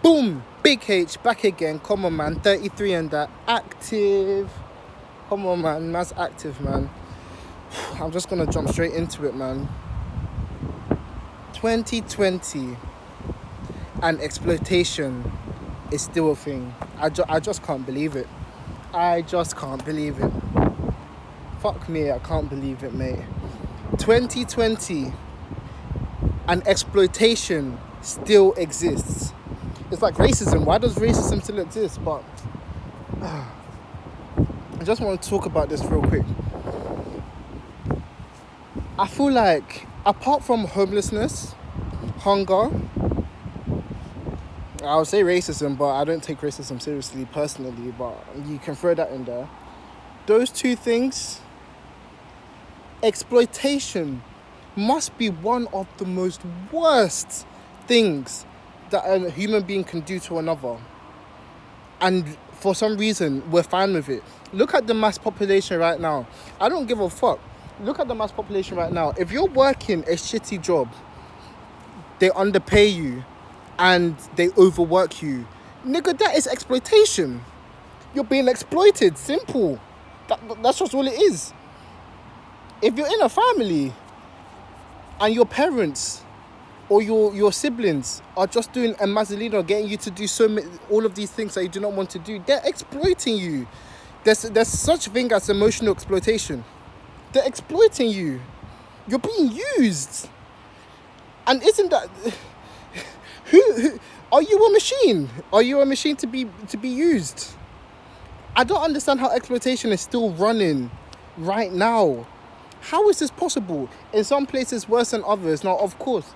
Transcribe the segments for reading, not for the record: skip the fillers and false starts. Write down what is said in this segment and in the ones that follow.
Boom! Big H back again. Come on, man. 33 and that. Active. Come on, man. That's active, man. I'm just gonna jump straight into it, man. 2020 and exploitation is still a thing. I just can't believe it. I just can't believe it. Fuck me, I can't believe it, mate. 2020 and exploitation still exists. It's like racism. Why does racism still exist? But I just want to talk about this real quick. I feel like apart from homelessness, hunger, I would say racism, but I don't take racism seriously personally, but you can throw that in there. Those two things, exploitation must be one of the most worst things that a human being can do to another. And for some reason, we're fine with it. Look at the mass population right now. I don't give a fuck. Look at the mass population right now. If you're working a shitty job, they underpay you and they overwork you. Nigga, that is exploitation. You're being exploited. Simple. That's just all it is. If you're in a family and your parents or your siblings are just doing a mazzolino, getting you to do all of these things that you do not want to do, they're exploiting you. There's such a thing as emotional exploitation. They're exploiting you. You're being used. And isn't that... Who are you a machine? Are you a machine to be used? I don't understand how exploitation is still running right now. How is this possible? In some places worse than others. Now, of course,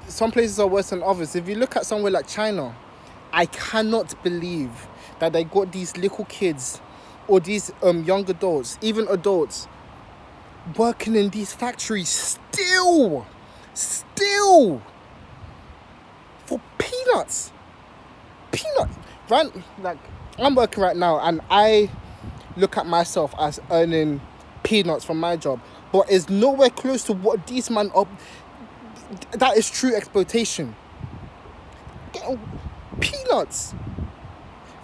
some places are worse than others. If you look at somewhere like China, I cannot believe that they got these little kids or these young adults, even adults, working in these factories still for peanuts. Right? Like, I'm working right now and I look at myself as earning peanuts from my job, but it's nowhere close to what these men are. That is true exploitation. Getting peanuts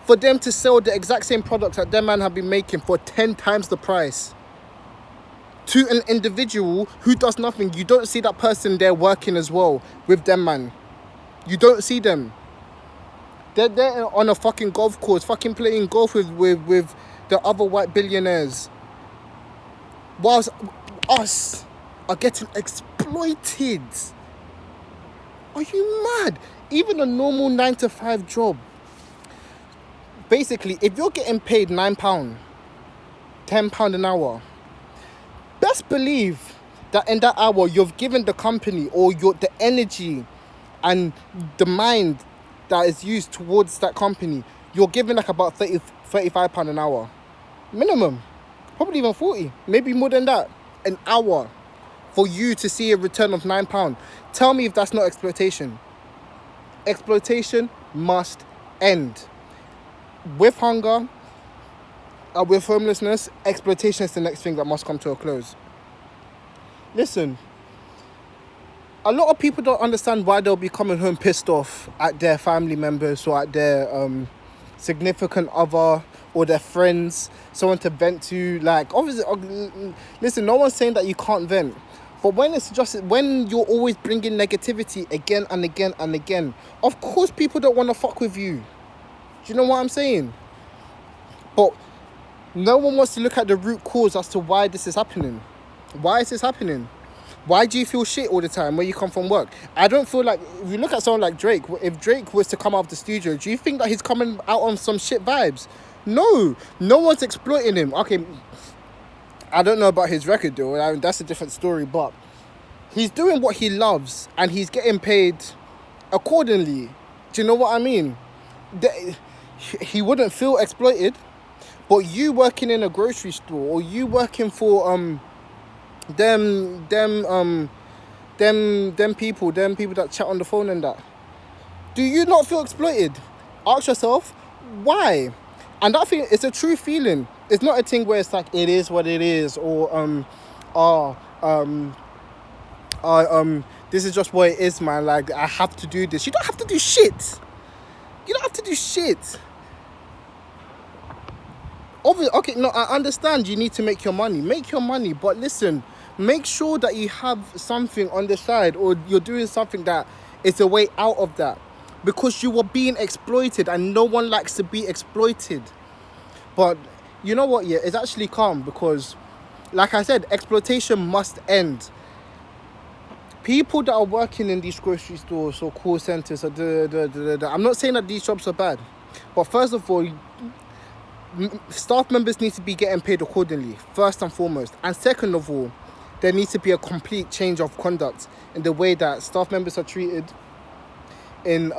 for them to sell the exact same products that them man have been making for 10 times the price to an individual who does nothing. You don't see that person there working as well with them, man. You don't see them. They're there on a fucking golf course, fucking playing golf with the other white billionaires, whilst us are getting exploited. Are you mad? Even a normal 9-to-5 job. Basically, if you're getting paid £9, £10 an hour, best believe that in that hour you've given the company or the energy and the mind that is used towards that company, you're giving like about £35 an hour. Minimum. Probably even 40. Maybe more than that. An hour for you to see a return of £9. Tell me if that's not exploitation. Exploitation must end. With hunger and with homelessness, exploitation is the next thing that must come to a close. Listen, a lot of people don't understand why they'll be coming home pissed off at their family members or at their significant other or their friends, someone to vent to. Like, obviously, listen, no one's saying that you can't vent. But when you're always bringing negativity again and again and again, of course people don't want to fuck with you. Do you know what I'm saying? But no one wants to look at the root cause as to why this is happening. Why is this happening? Why do you feel shit all the time when you come from work? I don't feel like... If you look at someone like Drake, if Drake was to come out of the studio, do you think that he's coming out on some shit vibes? No. No one's exploiting him. Okay, I don't know about his record deal. I mean, that's a different story, but he's doing what he loves and he's getting paid accordingly. Do you know what I mean? He wouldn't feel exploited, but you working in a grocery store or you working for them people that chat on the phone and that, do you not feel exploited? Ask yourself why. And that thing, it's a true feeling. It's not a thing where it's like it is what it is, or This is just what it is, man. Like, I have to do this. You don't have to do shit. You don't have to do shit. Obviously, okay, no, I understand you need to make your money. Make your money, but listen, make sure that you have something on the side, or you're doing something that is a way out of that. Because you were being exploited, and no one likes to be exploited. But you know what, yeah, it's actually calm, because like I said, exploitation must end. People that are working in these grocery stores or call centers, I'm not saying that these jobs are bad, but first of all, staff members need to be getting paid accordingly, first and foremost. And second of all, there needs to be a complete change of conduct in the way that staff members are treated, in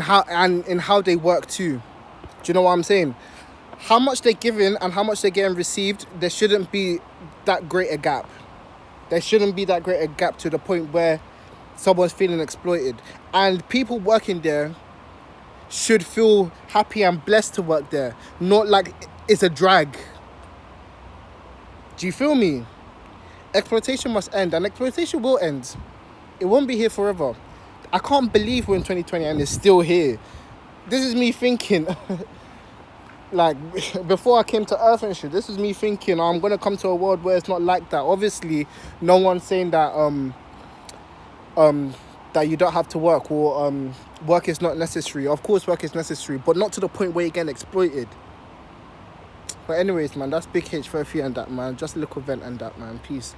how they work too. Do you know what I'm saying? How much they're giving and how much they're getting received, there shouldn't be that great a gap. There shouldn't be that great a gap to the point where someone's feeling exploited. And people working there should feel happy and blessed to work there, not like it's a drag. Do you feel me? Exploitation must end, and exploitation will end. It won't be here forever. I can't believe we're in 2020 and it's still here. This is me thinking, like, before I came to Earth and shit, this is me thinking, I'm going to come to a world where it's not like that. Obviously, no one's saying that that you don't have to work, or work is not necessary. Of course, work is necessary, but not to the point where you're getting exploited. But anyways, man, that's Big H for a few and that, man. Just a little vent and that, man. Peace.